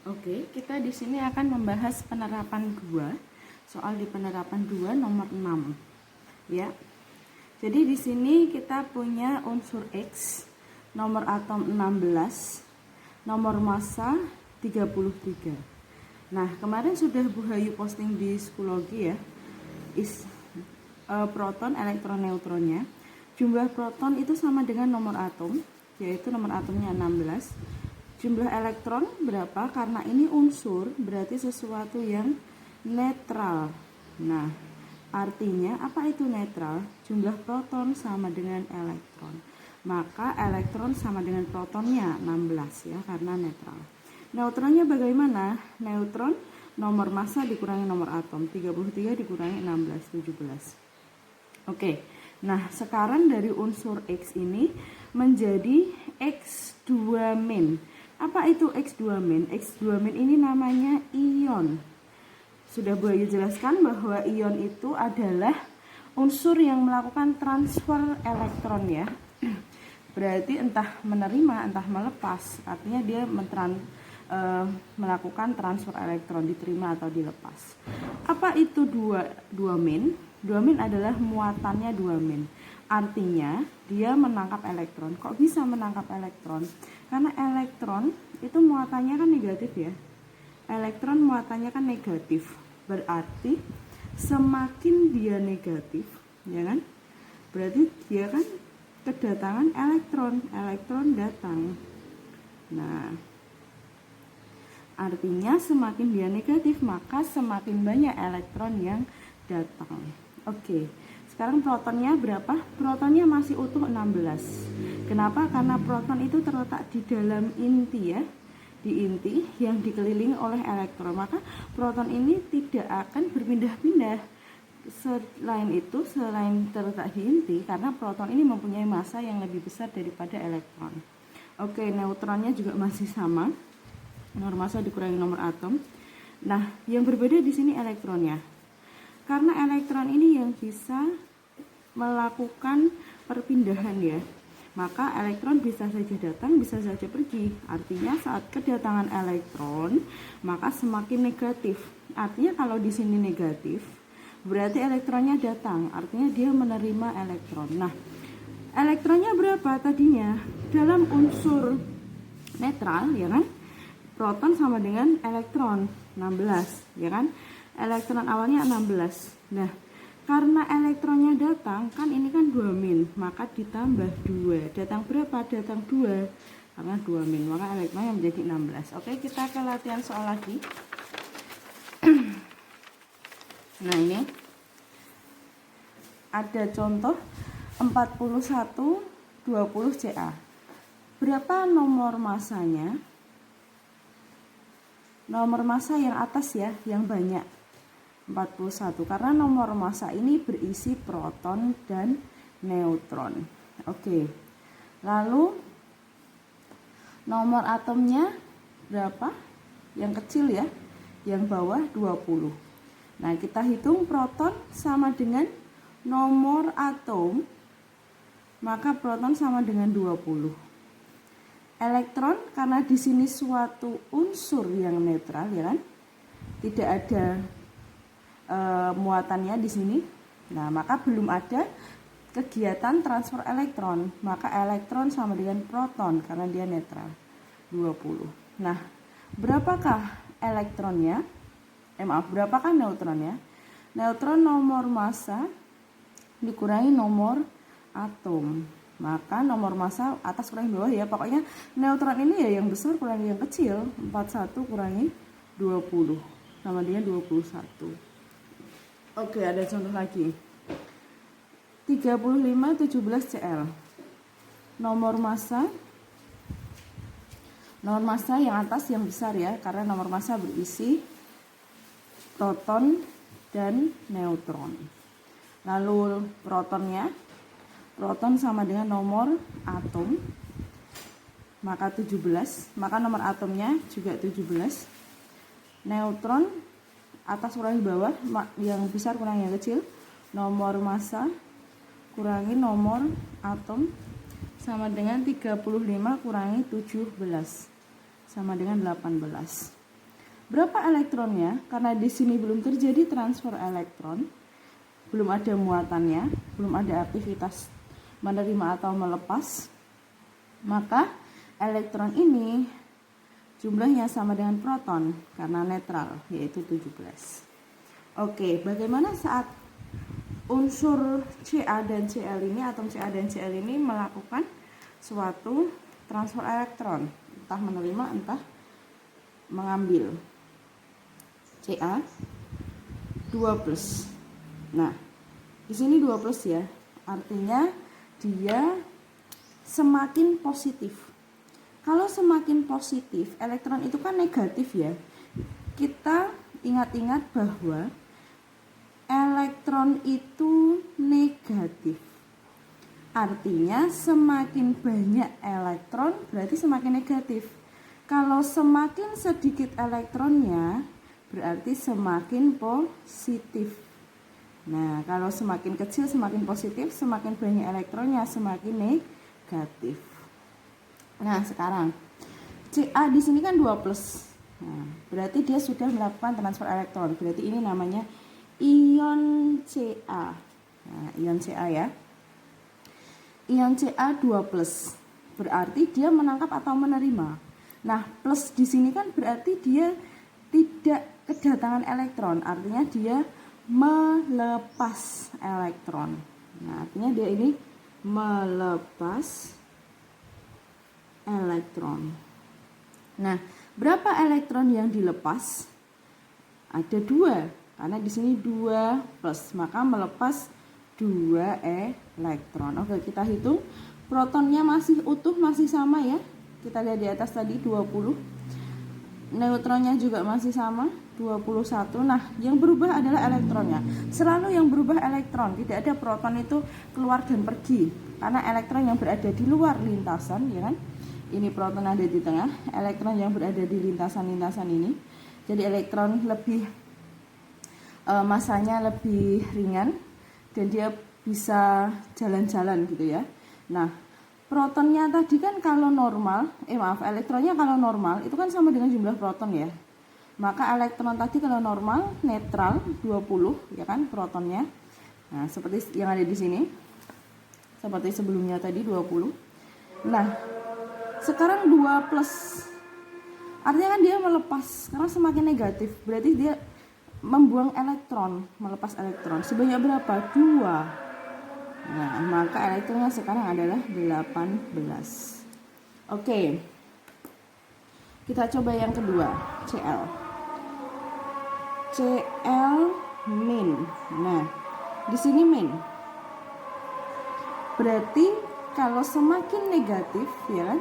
Oke, kita di sini akan membahas penerapan 2. Soal di penerapan 2 nomor 6. Ya. Jadi di sini kita punya unsur X, nomor atom 16, nomor massa 33. Nah, kemarin sudah Bu Hayu posting di Psikologi ya. Proton, elektron, neutronnya. Jumlah proton itu sama dengan nomor atom, yaitu nomor atomnya 16. Jumlah elektron berapa? Karena ini unsur, berarti sesuatu yang netral. Nah, artinya apa itu netral? Jumlah proton sama dengan elektron. Maka elektron sama dengan protonnya 16 ya, karena netral. Neutronnya bagaimana? Neutron nomor massa dikurangi nomor atom, 33 dikurangi 16, 17. Oke, nah sekarang dari unsur X ini menjadi X2 min. Apa itu X2 min? X2 min ini namanya ion. Sudah Bu Ayu jelaskan bahwa ion itu adalah unsur yang melakukan transfer elektron ya. Berarti entah menerima, entah melepas. Artinya dia melakukan transfer elektron, diterima atau dilepas. Apa itu 2 min? 2 min adalah muatannya 2 min. Artinya dia menangkap elektron. Kok bisa menangkap elektron? Karena elektron itu muatannya kan negatif ya. Elektron muatannya kan negatif. Berarti semakin dia negatif, ya kan? Berarti dia kan kedatangan elektron. Elektron datang. Nah, artinya semakin dia negatif, maka semakin banyak elektron yang datang. Oke. Sekarang protonnya berapa? Protonnya masih utuh 16. Kenapa? Karena proton itu terletak di dalam inti ya. Di inti yang dikelilingi oleh elektron. Maka proton ini tidak akan berpindah-pindah. Selain terletak di inti, karena proton ini mempunyai massa yang lebih besar daripada elektron. Oke, neutronnya juga masih sama. Nomor massa dikurangi nomor atom. Nah, yang berbeda di sini elektronnya. Karena elektron ini yang bisa melakukan perpindahan ya, maka elektron bisa saja datang, bisa saja pergi. Artinya saat kedatangan elektron, maka semakin negatif. Artinya kalau di sini negatif, berarti elektronnya datang. Artinya dia menerima elektron. Nah, elektronnya berapa tadinya? Dalam unsur netral, ya kan? Proton sama dengan elektron 16, ya kan? Elektron awalnya 16. Nah, karena elektronnya datang, kan ini kan 2 min, maka ditambah 2. Datang berapa? Datang 2. Karena 2 min, maka elektronnya menjadi 16. Oke, kita ke latihan soal lagi. Nah, ini ada contoh 41 20 Ca. Berapa nomor massanya? Nomor massa yang atas ya, yang banyak, 41, karena nomor massa ini berisi proton dan neutron. Oke. Lalu nomor atomnya berapa? Yang kecil ya, yang bawah 20. Nah, kita hitung proton sama dengan nomor atom, maka proton sama dengan 20. Elektron, karena di sini suatu unsur yang netral ya kan, tidak ada muatannya di sini. Nah, maka belum ada kegiatan transfer elektron, maka elektron sama dengan proton karena dia netral 20. Nah, berapakah elektronnya? Berapakah neutronnya? Neutron nomor massa dikurangi nomor atom. Maka nomor massa atas kurangi bawah ya. Pokoknya neutron ini ya yang besar kurangi yang kecil. 41 kurangi 20 sama dengan 21. Oke, ada contoh lagi. 3517 Cl. Nomor massa yang atas yang besar ya, karena nomor massa berisi proton dan neutron. Lalu proton sama dengan nomor atom, maka 17, maka nomor atomnya juga 17. Neutron atas kurangi bawah, yang besar kurangi yang kecil. Nomor massa kurangi nomor atom sama dengan 35 kurangi 17 sama dengan 18. Berapa elektronnya? Karena di sini belum terjadi transfer elektron, belum ada muatannya, belum ada aktivitas menerima atau melepas, maka elektron ini jumlahnya sama dengan proton karena netral, yaitu 17. Oke, bagaimana saat unsur Ca dan Cl ini, atom Ca dan Cl ini melakukan suatu transfer elektron, entah menerima entah mengambil. Ca 2+. Nah, di sini 2+ ya. Artinya dia semakin positif. Kalau semakin positif, elektron itu kan negatif ya. Kita ingat-ingat bahwa elektron itu negatif. Artinya semakin banyak elektron berarti semakin negatif. Kalau semakin sedikit elektronnya berarti semakin positif. Nah, kalau semakin kecil semakin positif, semakin banyak elektronnya semakin negatif. Nah, sekarang Ca di sini kan 2+. Nah, berarti dia sudah melakukan transfer elektron. Berarti ini namanya ion Ca. Nah, ion Ca ya. Ion Ca 2+. Berarti dia menangkap atau menerima. Nah, plus di sini kan berarti dia tidak kedatangan elektron, artinya dia melepas elektron. Nah, artinya dia ini melepas elektron. Nah, berapa elektron yang dilepas? Ada 2, karena di sini 2+, maka melepas 2 elektron. Oke, kita hitung. Protonnya masih utuh, masih sama ya. Kita lihat di atas tadi 20. Neutronnya juga masih sama 21. Nah, yang berubah adalah elektronnya. Selalu yang berubah elektron, tidak ada proton itu keluar dan pergi. Karena elektron yang berada di luar lintasan, ya kan? Ini proton ada di tengah, elektron yang berada di lintasan-lintasan ini. Jadi elektron lebih masanya lebih ringan dan dia bisa jalan-jalan gitu ya. Nah, protonnya tadi kan kalau normal, elektronnya kalau normal itu kan sama dengan jumlah proton ya. Maka elektron tadi kalau normal netral 20 ya kan protonnya. Nah, seperti yang ada di sini. Seperti sebelumnya tadi 20. Nah, sekarang 2+. Artinya kan dia melepas karena semakin negatif. Berarti dia membuang elektron, melepas elektron. Sebanyak berapa? 2. Nah, maka elektronnya sekarang adalah 18. Oke. Kita coba yang kedua, Cl. Cl min. Nah, di sini min. Berarti kalau semakin negatif ya kan?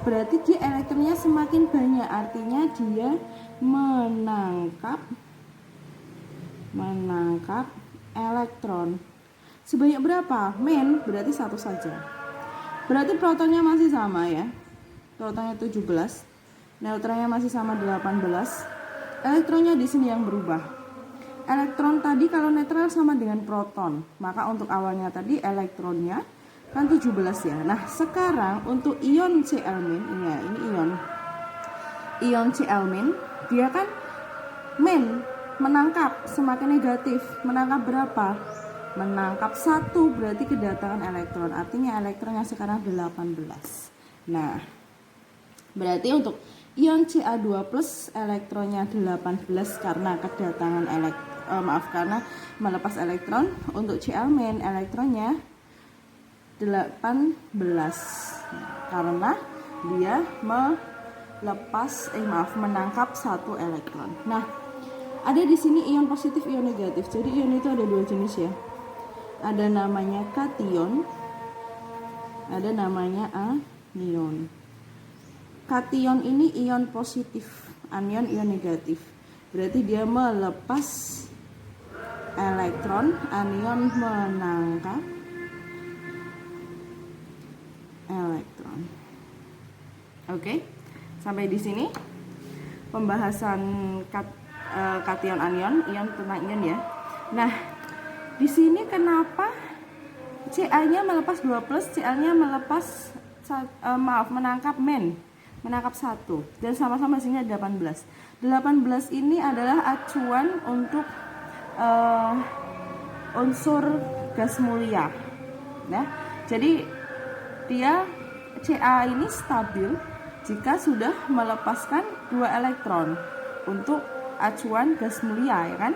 Berarti dia elektronnya semakin banyak, artinya dia menangkap elektron. Sebanyak berapa? Min berarti 1 saja. Berarti protonnya masih sama ya. Protonnya 17. Neutronnya masih sama 18. Elektronnya di sini yang berubah. Elektron tadi kalau netral sama dengan proton. Maka untuk awalnya tadi elektronnya kan 17 ya. Nah, sekarang untuk ion Cl-, ini ya, ini ion. Ion Cl-, dia kan min menangkap semakin negatif. Menangkap berapa? Menangkap 1, berarti kedatangan elektron. Artinya elektronnya sekarang 18. Nah, berarti untuk ion Ca2+, elektronnya 18 karena kedatangan karena melepas elektron. Untuk Cl-, elektronnya 18 karena dia menangkap 1 elektron. Nah, ada di sini ion positif, ion negatif. Jadi ion itu ada 2 jenis ya. Ada namanya kation, ada namanya anion. Kation ini ion positif, anion ion negatif. Berarti dia melepas elektron, anion menangkap elektron. Oke, sampai di sini pembahasan kation anion, ion tentang ion ya. Nah, di sini kenapa Ca-nya melepas 2+, Cl-nya melepas menangkap min. menangkap 1 dan sama-sama hasilnya 18. 18 ini adalah acuan untuk unsur gas mulia. Nah, jadi dia Ca ini stabil jika sudah melepaskan 2 elektron untuk acuan gas mulia, ya kan?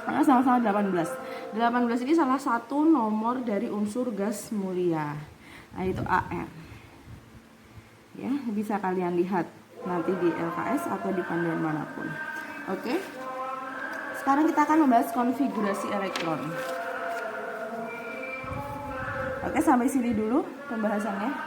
Karena sama-sama 18. 18 ini salah satu nomor dari unsur gas mulia. Nah, itu Ar. Ya, bisa kalian lihat nanti di LKS atau di panduan manapun. Oke. Sekarang kita akan membahas konfigurasi elektron. Oke, sampai sini dulu pembahasannya.